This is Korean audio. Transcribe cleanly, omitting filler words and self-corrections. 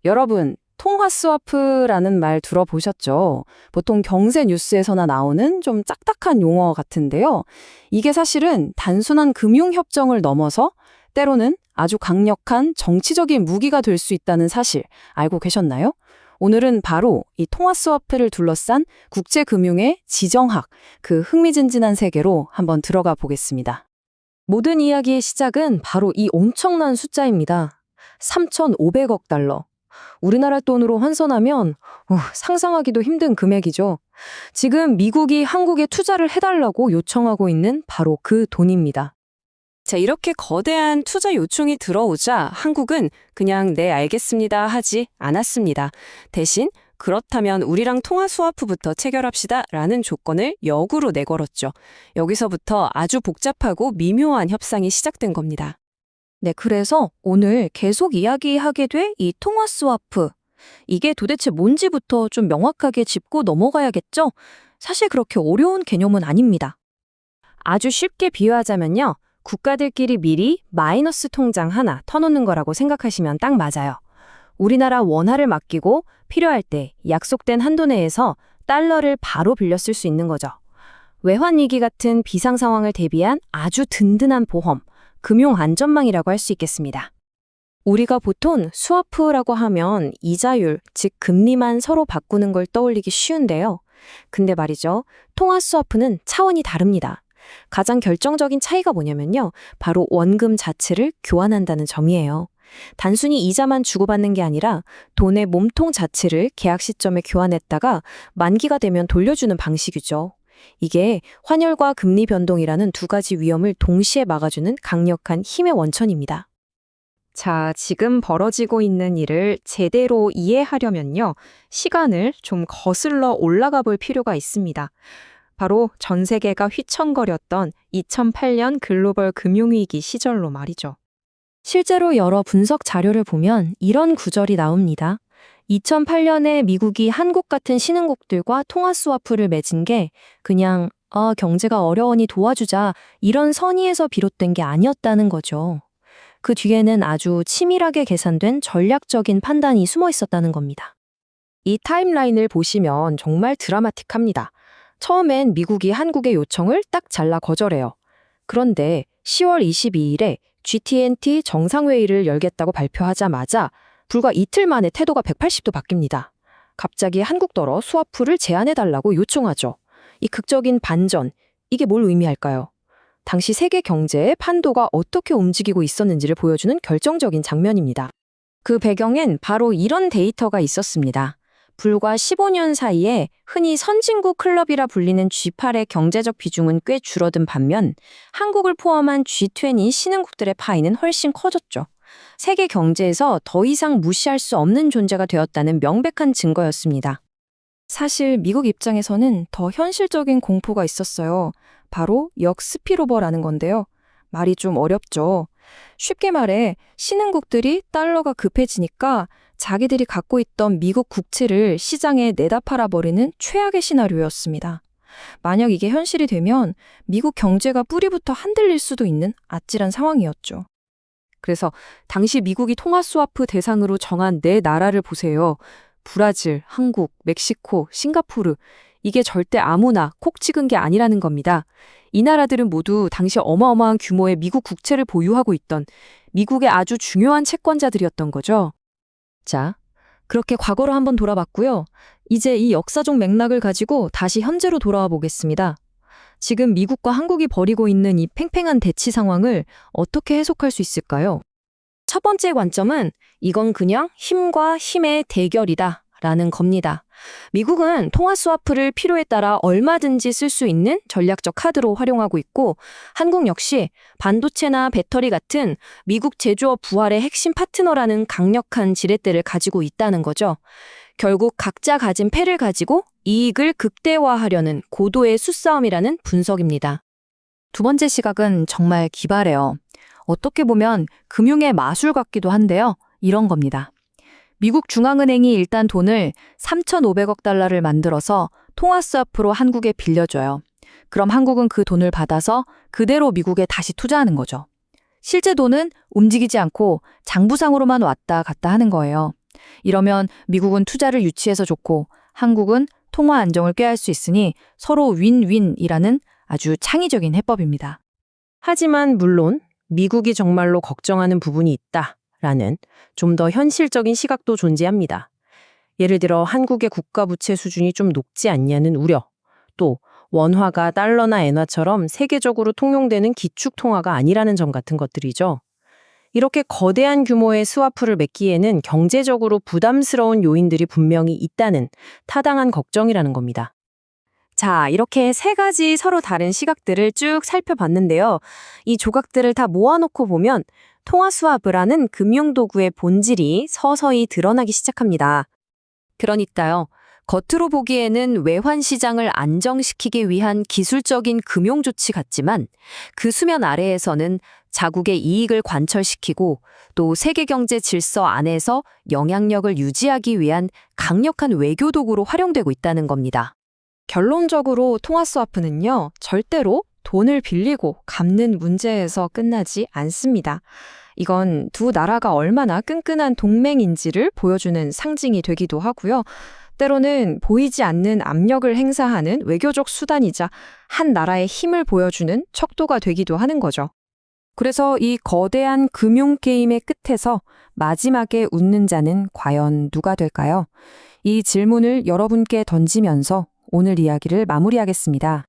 여러분, 통화 스와프라는 말 들어보셨죠? 보통 경제 뉴스에서나 나오는 좀 딱딱한 용어 같은데요. 이게 사실은 단순한 금융협정을 넘어서 때로는 아주 강력한 정치적인 무기가 될 수 있다는 사실 알고 계셨나요? 오늘은 바로 이 통화 스와프를 둘러싼 국제금융의 지정학, 그 흥미진진한 세계로 한번 들어가 보겠습니다. 모든 이야기의 시작은 바로 이 엄청난 숫자입니다. 3,500억 달러. 우리나라 돈으로 환산하면 상상하기도 힘든 금액이죠. 지금 미국이 한국에 투자를 해달라고 요청하고 있는 바로 그 돈입니다. 자, 이렇게 거대한 투자 요청이 들어오자 한국은 그냥 네, 알겠습니다 하지 않았습니다. 대신 그렇다면 우리랑 통화 스와프부터 체결합시다 라는 조건을 역으로 내걸었죠. 여기서부터 아주 복잡하고 미묘한 협상이 시작된 겁니다. 네, 그래서 오늘 계속 이야기하게 될 이 통화 스와프. 이게 도대체 뭔지부터 좀 명확하게 짚고 넘어가야겠죠? 사실 그렇게 어려운 개념은 아닙니다. 아주 쉽게 비유하자면요. 국가들끼리 미리 마이너스 통장 하나 터놓는 거라고 생각하시면 딱 맞아요. 우리나라 원화를 맡기고 필요할 때 약속된 한도 내에서 달러를 바로 빌려 쓸 수 있는 거죠. 외환위기 같은 비상 상황을 대비한 아주 든든한 보험, 금융 안전망이라고 할 수 있겠습니다. 우리가 보통 스와프라고 하면 이자율, 즉 금리만 서로 바꾸는 걸 떠올리기 쉬운데요. 근데 말이죠. 통화 스와프는 차원이 다릅니다. 가장 결정적인 차이가 뭐냐면요. 바로 원금 자체를 교환한다는 점이에요. 단순히 이자만 주고받는 게 아니라 돈의 몸통 자체를 계약 시점에 교환했다가 만기가 되면 돌려주는 방식이죠. 이게 환율과 금리 변동이라는 두 가지 위험을 동시에 막아주는 강력한 힘의 원천입니다. 자, 지금 벌어지고 있는 일을 제대로 이해하려면요. 시간을 좀 거슬러 올라가 볼 필요가 있습니다. 바로 전 세계가 휘청거렸던 2008년 글로벌 금융위기 시절로 말이죠. 실제로 여러 분석 자료를 보면 이런 구절이 나옵니다. 2008년에 미국이 한국 같은 신흥국들과 통화 스와프를 맺은 게 그냥 경제가 어려우니 도와주자 이런 선의에서 비롯된 게 아니었다는 거죠. 그 뒤에는 아주 치밀하게 계산된 전략적인 판단이 숨어 있었다는 겁니다. 이 타임라인을 보시면 정말 드라마틱합니다. 처음엔 미국이 한국의 요청을 딱 잘라 거절해요. 그런데 10월 22일에 GTNT 정상회의를 열겠다고 발표하자마자 불과 이틀 만에 태도가 180도 바뀝니다. 갑자기 한국더러 스와프를 제안해달라고 요청하죠. 이 극적인 반전, 이게 뭘 의미할까요? 당시 세계 경제의 판도가 어떻게 움직이고 있었는지를 보여주는 결정적인 장면입니다. 그 배경엔 바로 이런 데이터가 있었습니다. 불과 15년 사이에 흔히 선진국 클럽이라 불리는 G8의 경제적 비중은 꽤 줄어든 반면 한국을 포함한 G20 신흥국들의 파이는 훨씬 커졌죠. 세계 경제에서 더 이상 무시할 수 없는 존재가 되었다는 명백한 증거였습니다. 사실 미국 입장에서는 더 현실적인 공포가 있었어요. 바로 역스피로버라는 건데요. 말이 좀 어렵죠. 쉽게 말해 신흥국들이 달러가 급해지니까 자기들이 갖고 있던 미국 국채를 시장에 내다 팔아버리는 최악의 시나리오였습니다. 만약 이게 현실이 되면 미국 경제가 뿌리부터 흔들릴 수도 있는 아찔한 상황이었죠. 그래서 당시 미국이 통화 스와프 대상으로 정한 네 나라를 보세요. 브라질, 한국, 멕시코, 싱가포르. 이게 절대 아무나 콕 찍은 게 아니라는 겁니다. 이 나라들은 모두 당시 어마어마한 규모의 미국 국채를 보유하고 있던 미국의 아주 중요한 채권자들이었던 거죠. 자, 그렇게 과거로 한번 돌아봤고요. 이제 이 역사적 맥락을 가지고 다시 현재로 돌아와 보겠습니다. 지금 미국과 한국이 벌이고 있는 이 팽팽한 대치 상황을 어떻게 해석할 수 있을까요? 첫 번째 관점은 이건 그냥 힘과 힘의 대결이다 라는 겁니다. 미국은 통화 스와프를 필요에 따라 얼마든지 쓸 수 있는 전략적 카드로 활용하고 있고 한국 역시 반도체나 배터리 같은 미국 제조업 부활의 핵심 파트너라는 강력한 지렛대를 가지고 있다는 거죠. 결국 각자 가진 패를 가지고 이익을 극대화하려는 고도의 수싸움이라는 분석입니다. 두 번째 시각은 정말 기발해요. 어떻게 보면 금융의 마술 같기도 한데요. 이런 겁니다. 미국 중앙은행이 일단 돈을 3,500억 달러를 만들어서 통화 스와프로 한국에 빌려줘요. 그럼 한국은 그 돈을 받아서 그대로 미국에 다시 투자하는 거죠. 실제 돈은 움직이지 않고 장부상으로만 왔다 갔다 하는 거예요. 이러면 미국은 투자를 유치해서 좋고 한국은 통화 안정을 꾀할 수 있으니 서로 윈윈이라는 아주 창의적인 해법입니다. 하지만 물론 미국이 정말로 걱정하는 부분이 있다라는 좀 더 현실적인 시각도 존재합니다. 예를 들어 한국의 국가 부채 수준이 좀 높지 않냐는 우려, 또 원화가 달러나 엔화처럼 세계적으로 통용되는 기축 통화가 아니라는 점 같은 것들이죠. 이렇게 거대한 규모의 스와프를 맺기에는 경제적으로 부담스러운 요인들이 분명히 있다는 타당한 걱정이라는 겁니다. 자, 이렇게 세 가지 서로 다른 시각들을 쭉 살펴봤는데요. 이 조각들을 다 모아놓고 보면 통화 스와프라는 금융도구의 본질이 서서히 드러나기 시작합니다. 그러니까요. 겉으로 보기에는 외환 시장을 안정시키기 위한 기술적인 금융 조치 같지만 그 수면 아래에서는 자국의 이익을 관철시키고 또 세계 경제 질서 안에서 영향력을 유지하기 위한 강력한 외교 도구로 활용되고 있다는 겁니다. 결론적으로 통화 스와프는요, 절대로 돈을 빌리고 갚는 문제에서 끝나지 않습니다. 이건 두 나라가 얼마나 끈끈한 동맹인지를 보여주는 상징이 되기도 하고요. 때로는 보이지 않는 압력을 행사하는 외교적 수단이자 한 나라의 힘을 보여주는 척도가 되기도 하는 거죠. 그래서 이 거대한 금융 게임의 끝에서 마지막에 웃는 자는 과연 누가 될까요? 이 질문을 여러분께 던지면서 오늘 이야기를 마무리하겠습니다.